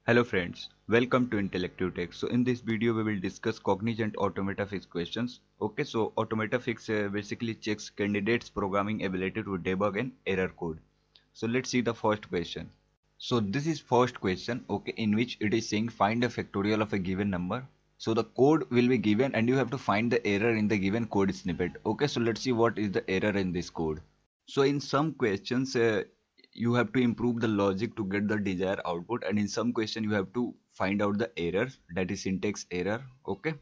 Hello friends, welcome to Intellective Tech. So in this video we will discuss Cognizant Automata Fix questions. Okay, so Automata Fix basically checks candidates programming ability to debug an error code. So let's see the first question. So this is first question, okay, in which it is saying find a factorial of a given number. So the code will be given and you have to find the error in the given code snippet. Okay, so let's see what is the error in this code. So in some questions, you have to improve the logic to get the desired output, and in some question you have to find out the error, that is syntax error. Okay,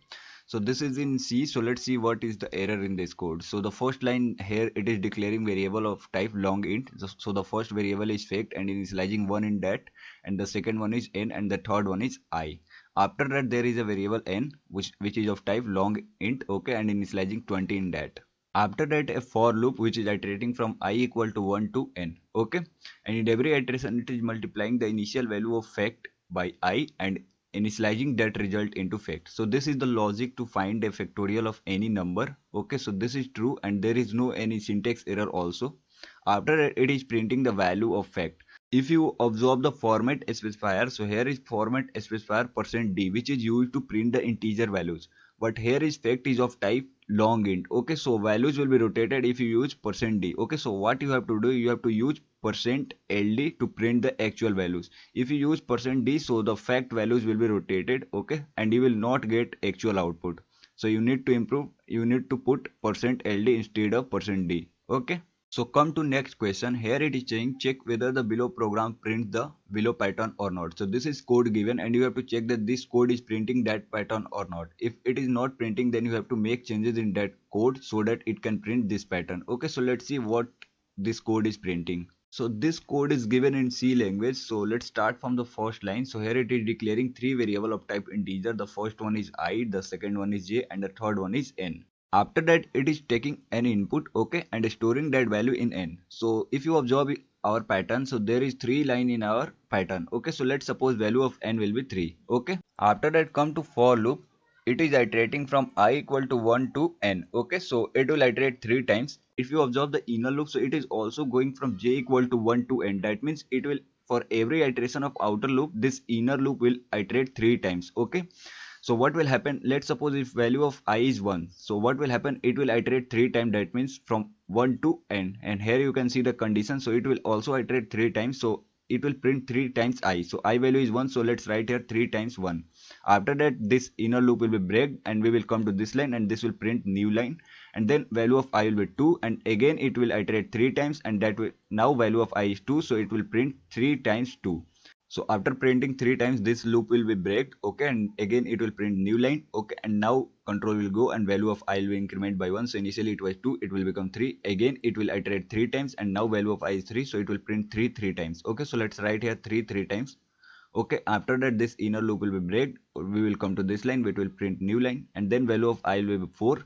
so this is in C. So let's see what is the error in this code. So the first line here, it is declaring variable of type long int. So the first variable is faked and initializing 1 in that, and the second one is n, and the third one is I. After that there is a variable n which is of type long int, okay, and initializing 20 in that. After that, a for loop which is iterating from I equal to 1 to n. Okay, and in every iteration it is multiplying the initial value of fact by I and initializing that result into fact. So this is the logic to find a factorial of any number. Okay, so this is true and there is no any syntax error also. After that, it is printing the value of fact. If you observe the format specifier, so here is format specifier %d which is used to print the integer values, but here is fact is of type long int. Okay, so values will be rotated if you use %d. Okay, so what you have to do, you have to use %ld to print the actual values. If you use %d, so the fact values will be rotated, okay, and you will not get actual output. So you need to improve, you need to put %ld instead of %d. Okay, so come to next question. Here it is saying check whether the below program prints the below pattern or not. So this is code given and you have to check that this code is printing that pattern or not. If it is not printing, then you have to make changes in that code so that it can print this pattern. Okay, so let's see what this code is printing. So this code is given in C language. So let's start from the first line. So here it is declaring three variable of type integer. The first one is I, the second one is j, and the third one is n. After that it is taking an input, okay, and storing that value in n. So if you observe our pattern, so there is three line in our pattern. Okay, so let's suppose value of n will be 3. Okay, after that come to for loop. It is iterating from I equal to 1 to n. Okay, so it will iterate 3 times. If you observe the inner loop, so it is also going from j equal to 1 to n. That means it will, for every iteration of outer loop, this inner loop will iterate 3 times. Okay, so what will happen, let's suppose if value of I is 1, so what will happen, it will iterate 3 times, that means from 1 to n, and here you can see the condition, so it will also iterate 3 times, so it will print 3 times I. So I value is 1, so let's write here 3 times 1. After that this inner loop will be break and we will come to this line and this will print new line, and then value of I will be 2, and again it will iterate 3 times, and that will, now value of I is 2, so it will print 3 times 2. So after printing 3 times this loop will be break, okay, and again it will print new line, okay, and now control will go and value of I will increment by 1. So initially it was 2, it will become 3, again it will iterate 3 times, and now value of I is 3, so it will print 3 times. Okay, so let's write here 3 times. Okay, after that this inner loop will be break, we will come to this line which will print new line, and then value of I will be 4,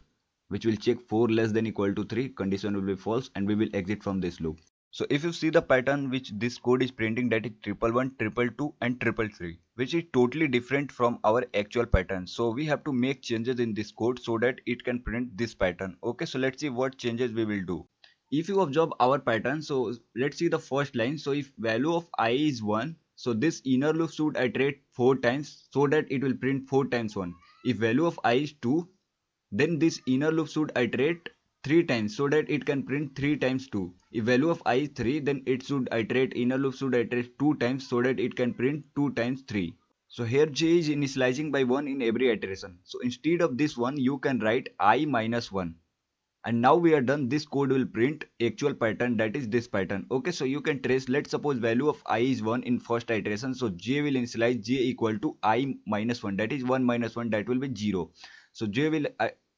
which will check 4 less than equal to 3, condition will be false, and we will exit from this loop. So if you see the pattern which this code is printing, that is 111, 222 and 333, which is totally different from our actual pattern. So we have to make changes in this code so that it can print this pattern. Okay, so let's see what changes we will do. If you observe our pattern, so let's see the first line. So if value of I is 1, so this inner loop should iterate 4 times so that it will print 4 times 1. If value of I is 2, then this inner loop should iterate 3 times so that it can print 3 times 2. If value of I is 3, then it should iterate, inner loop should iterate 2 times so that it can print 2 times 3. So here j is initializing by 1 in every iteration. So instead of this one, you can write I minus 1. And now we are done. This code will print actual pattern, that is this pattern. Okay, so you can trace, let's suppose value of I is 1 in first iteration. So j will initialize j equal to I minus 1, that is 1 minus 1, that will be 0. So j will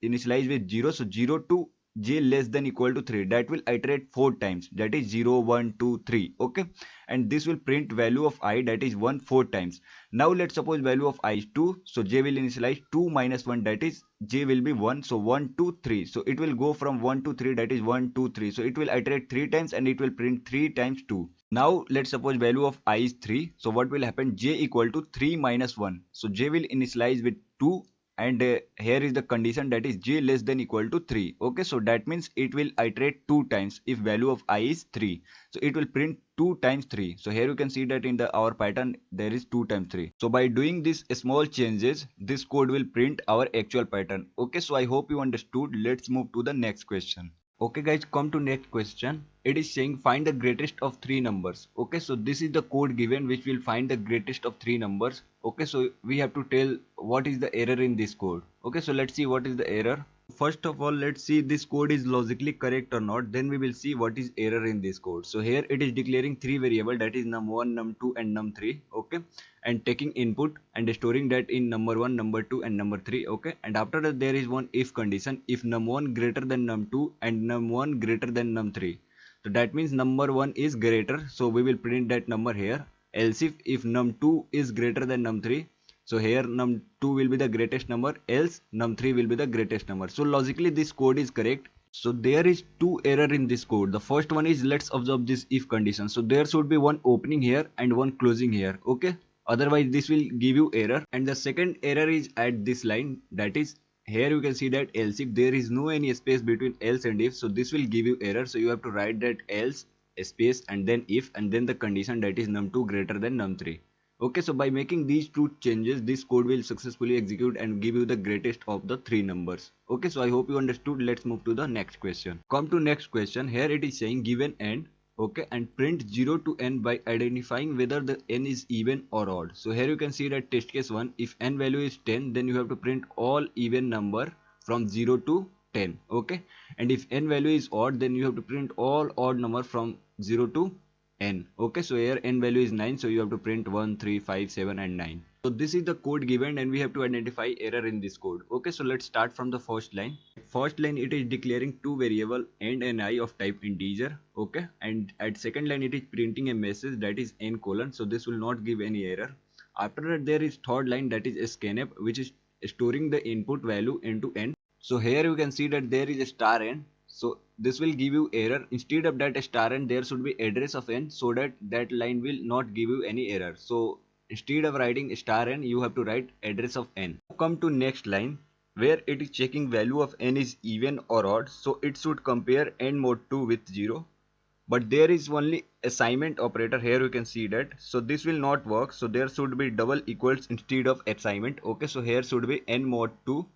initialize with 0, so 0 to j less than equal to 3, that will iterate 4 times, that is 0 1 2 3. Okay, and this will print value of I, that is 1 4 times. Now let's suppose value of I is 2, so j will initialize 2 minus 1, that is j will be 1, so 1 2 3, so it will go from 1 to 3, that is 1 2 3, so it will iterate 3 times and it will print 3 times 2. Now let's suppose value of I is 3, so what will happen, j equal to 3 minus 1, so j will initialize with 2, and here is the condition, that is j less than equal to 3. Okay, so that means it will iterate 2 times if value of I is 3, so it will print 2 times 3. So here you can see that in our pattern there is 2 times 3. So by doing these small changes, this code will print our actual pattern. Okay, so I hope you understood. Let's move to the next question. Okay guys, come to next question. It is saying find the greatest of 3 numbers. Okay, so this is the code given which will find the greatest of 3 numbers. Okay, so we have to tell what is the error in this code. Okay, so let's see what is the error. First of all, let's see this code is logically correct or not. Then we will see what is error in this code. So here it is declaring 3 variable, that is num1, num2 and num3. Okay, and taking input and storing that in number 1, number 2 and number 3. Okay, and after that there is one if condition, if num1 greater than num2 and num1 greater than num3. So that means number 1 is greater, so we will print that number here. Else if num2 is greater than num3, so here num2 will be the greatest number, else num3 will be the greatest number. So logically this code is correct. So there is 2 error in this code. The first one is, let's observe this if condition. So there should be one opening here and one closing here. Okay, otherwise this will give you error. And the second error is at this line, that is here you can see that else if there is no any space between else and if, so this will give you error. So you have to write that else space and then if and then the condition, that is num2 greater than num3. Okay, so by making these 2 changes, this code will successfully execute and give you the greatest of the 3 numbers. Okay, so I hope you understood. Let's move to the next question. Come to next question. Here it is saying give an n. Okay, and print 0 to n by identifying whether the n is even or odd. So here you can see that test case 1, if n value is 10, then you have to print all even number from 0 to 10. Okay, and if n value is odd, then you have to print all odd number from 0 to n. Okay, so here n value is 9, so you have to print 1, 3, 5, 7 and 9. So this is the code given and we have to identify error in this code. Okay, so let's start from the first line. First line it is declaring 2 variable and I of type integer. Okay, and at second line it is printing a message, that is n colon, so this will not give any error. After that there is third line, that is scanf, which is storing the input value into n. So here you can see that there is a star n. So this will give you error. Instead of that star n, there should be address of n, so that that line will not give you any error. So instead of writing star n, you have to write address of n. Come to next line where it is checking value of n is even or odd. So it should compare n mod 2 with 0. But there is only assignment operator here, you can see that. So this will not work. So there should be double equals instead of assignment. Okay, so here should be n mod 2.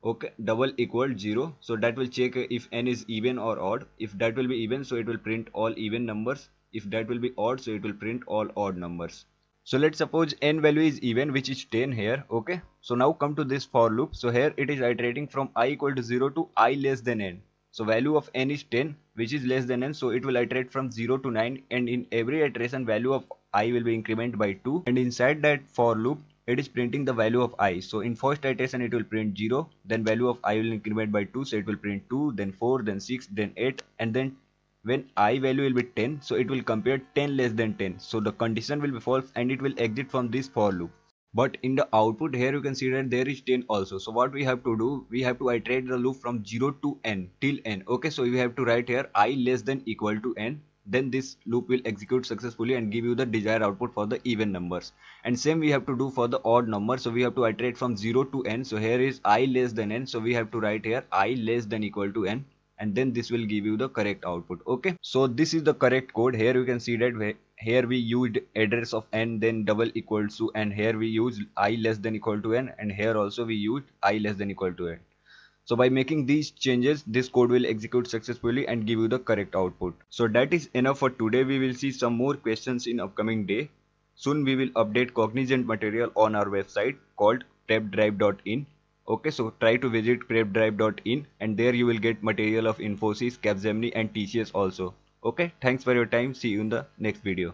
Okay, double equal 0, so that will check if n is even or odd. If that will be even, so it will print all even numbers. If that will be odd, so it will print all odd numbers. So let's suppose n value is even, which is 10 here. Okay, so now come to this for loop. So here it is iterating from I equal to 0 to I less than n. So value of n is 10, which is less than n, so it will iterate from 0 to 9, and in every iteration value of I will be incremented by 2, and inside that for loop it is printing the value of I. So in first iteration it will print 0, then value of I will increment by 2, so it will print 2, then 4, then 6, then 8, and then when I value will be 10, so it will compare 10 less than 10. So the condition will be false and it will exit from this for loop. But in the output here you can see that there is 10 also. So what we have to do, we have to iterate the loop from 0 to n till n. Okay, so you have to write here I less than equal to n. Then this loop will execute successfully and give you the desired output for the even numbers. And same we have to do for the odd number. So we have to iterate from 0 to n. So here is I less than n. So we have to write here I less than equal to n. And then this will give you the correct output. Okay, so this is the correct code. Here you can see that here we used address of n, then double equals to, and here we use I less than equal to n, and here also we used I less than equal to n. So by making these changes, this code will execute successfully and give you the correct output. So that is enough for today. We will see some more questions in upcoming day. Soon we will update Cognizant material on our website called prepdrive.in. Okay, so try to visit prepdrive.in and there you will get material of Infosys, Capgemini and TCS also. Okay, thanks for your time. See you in the next video.